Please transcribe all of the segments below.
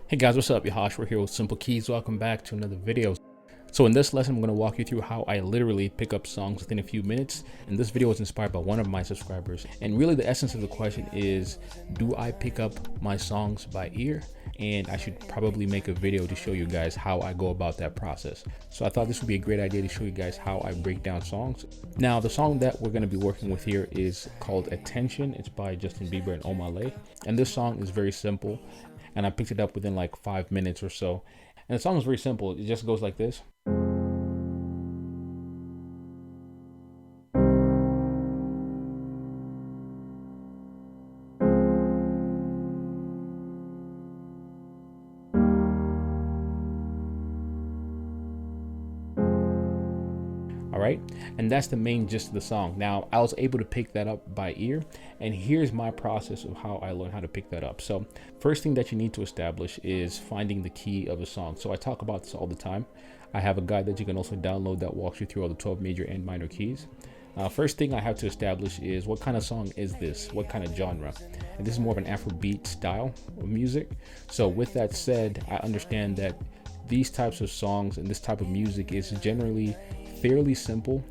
Hey guys, what's up? Yahash, we're here with Simple Keys. Welcome back to another video. So in this lesson, I'm going to walk you through how I literally pick up songs within a few minutes. And this video was inspired by one of my subscribers. And really the essence of the question is, do I pick up my songs by ear? And I should probably make a video to show you guys how I go about that process. So I thought this would be a great idea to show you guys how I break down songs. Now, the song that we're going to be working with here is called Attention. It's by Justin Bieber and Omale. And this song is very simple. And I picked it up within like 5 minutes or so. And the song is very simple. It just goes like this. All right, and that's the main gist of the song. Now, I was able to pick that up by ear, and here's my process of how I learned how to pick that up. So first thing that you need to establish is finding the key of a song. So I talk about this all the time. I have a guide that you can also download that walks you through all the 12 major and minor keys. First thing I have to establish is what kind of song is this? What kind of genre? And this is more of an Afrobeat style of music. So with that said, I understand that these types of songs and this type of music is generally fairly simple,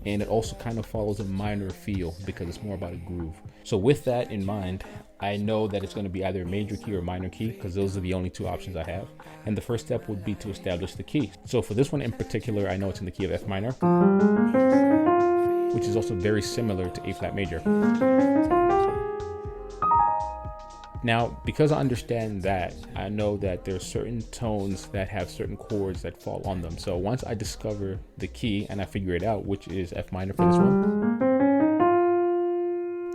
and it also kind of follows a minor feel because it's more about a groove. So with that in mind, I know that it's going to be either a major key or a minor key because those are the only two options I have. And the first step would be to establish the key. So for this one in particular, I know it's in the key of F minor, which is also very similar to A flat major. Now, because I understand that, I know that there are certain tones that have certain chords that fall on them. So once I discover the key and I figure it out, which is F minor for this one,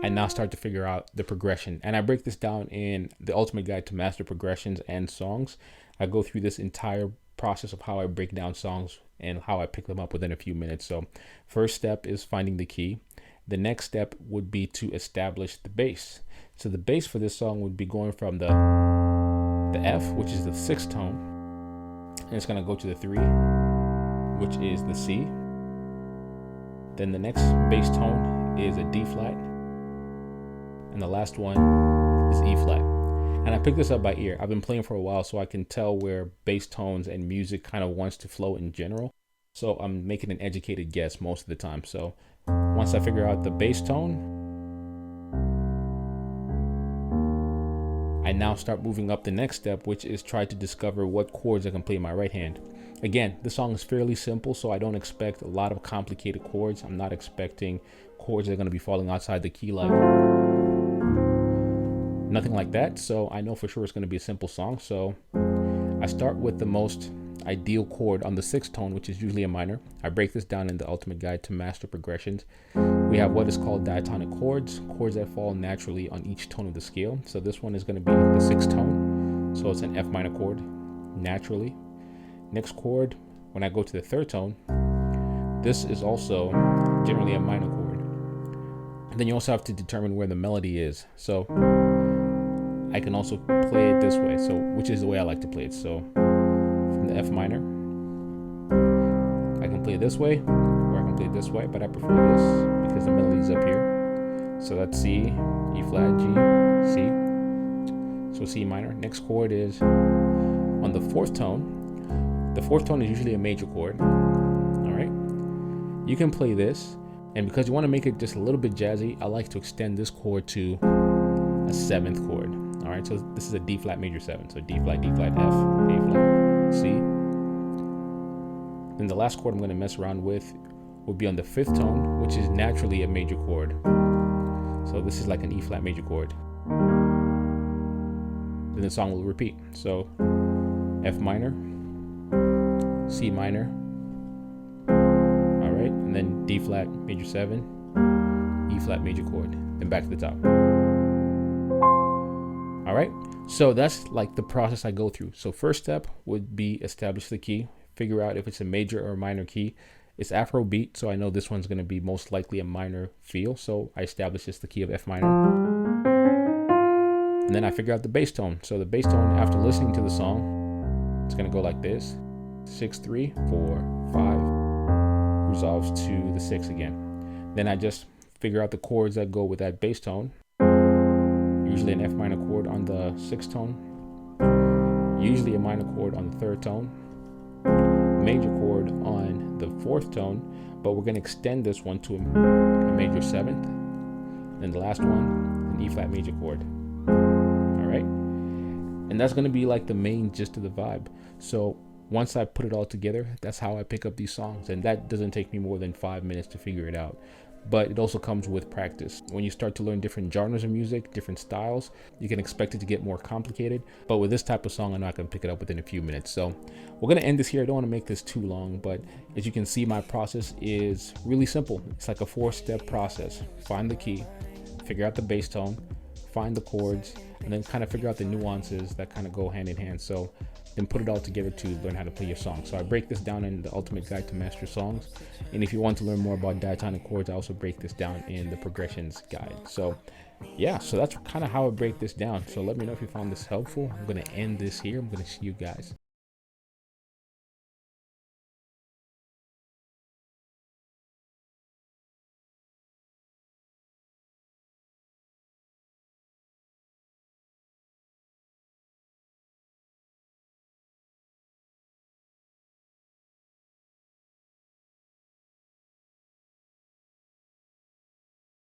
I now start to figure out the progression. And I break this down in the Ultimate Guide to Master Progressions and Songs. I go through this entire process of how I break down songs and how I pick them up within a few minutes. So first step is finding the key. The next step would be to establish the bass. So the bass for this song would be going from the F, which is the 6th tone, and it's going to go to the 3, which is the C. Then the next bass tone is a D flat, and the last one is E flat. And I picked this up by ear. I've been playing for a while, so I can tell where bass tones and music kind of wants to flow in general. So I'm making an educated guess most of the time. So once I figure out the bass tone, I now start moving up the next step, which is try to discover what chords I can play in my right hand. Again, this song is fairly simple, so I don't expect a lot of complicated chords. I'm not expecting chords that are going to be falling outside the key, like nothing like that. So I know for sure it's going to be a simple song. So I start with the most ideal chord on the 6th tone, which is usually a minor. I break this down in the Ultimate Guide to Master Progressions. We have what is called diatonic chords, chords that fall naturally on each tone of the scale. So this one is going to be the 6th tone, so it's an F minor chord naturally. Next chord, when I go to the 3rd tone, this is also generally a minor chord. And then you also have to determine where the melody is. So I can also play it this way, so which is the way I like to play it. So from the F minor, I can play it this way, or I can play it this way, but I prefer this because the melody is up here. So that's C, E flat, G, C. So C minor. Next chord is on the 4th tone. The 4th tone is usually a major chord. All right. You can play this, and because you want to make it just a little bit jazzy, I like to extend this chord to a 7th chord. All right. So this is a D flat major 7. So D flat, F, A flat, C. Then the last chord I'm going to mess around with would be on the 5th tone, which is naturally a major chord. So this is like an E flat major chord. Then the song will repeat. So F minor, C minor, all right, and then D flat major 7, E flat major chord, then back to the top. All right, so that's like the process I go through. So first step would be establish the key, figure out if it's a major or a minor key. It's Afrobeat, so I know this one's going to be most likely a minor feel. So I establish it's the key of F minor. And then I figure out the bass tone. So the bass tone, after listening to the song, it's going to go like this. 6, 3, 4, 5, resolves to the 6 again. Then I just figure out the chords that go with that bass tone. Usually an F minor chord on the 6th tone, usually a minor chord on the third tone, major chord on the fourth tone, but we're going to extend this one to a major seventh, and the last one, an E flat major chord. All right, and that's going to be like the main gist of the vibe. So once I put it all together, that's how I pick up these songs, and that doesn't take me more than 5 minutes to figure it out. But it also comes with practice. When you start to learn different genres of music, different styles, you can expect it to get more complicated. But with this type of song, I'm not going to pick it up within a few minutes. So we're going to end this here. I don't want to make this too long, but as you can see, my process is really simple. It's like a 4-step process. Find the key, figure out the bass tone, find the chords, and then kind of figure out the nuances that kind of go hand in hand. So then put it all together to learn how to play your song. So I break this down in the Ultimate Guide to Master Songs. And if you want to learn more about diatonic chords, I also break this down in the Progressions Guide. So yeah, so that's kind of how I break this down. So let me know if you found this helpful. I'm going to end this here. I'm going to see you guys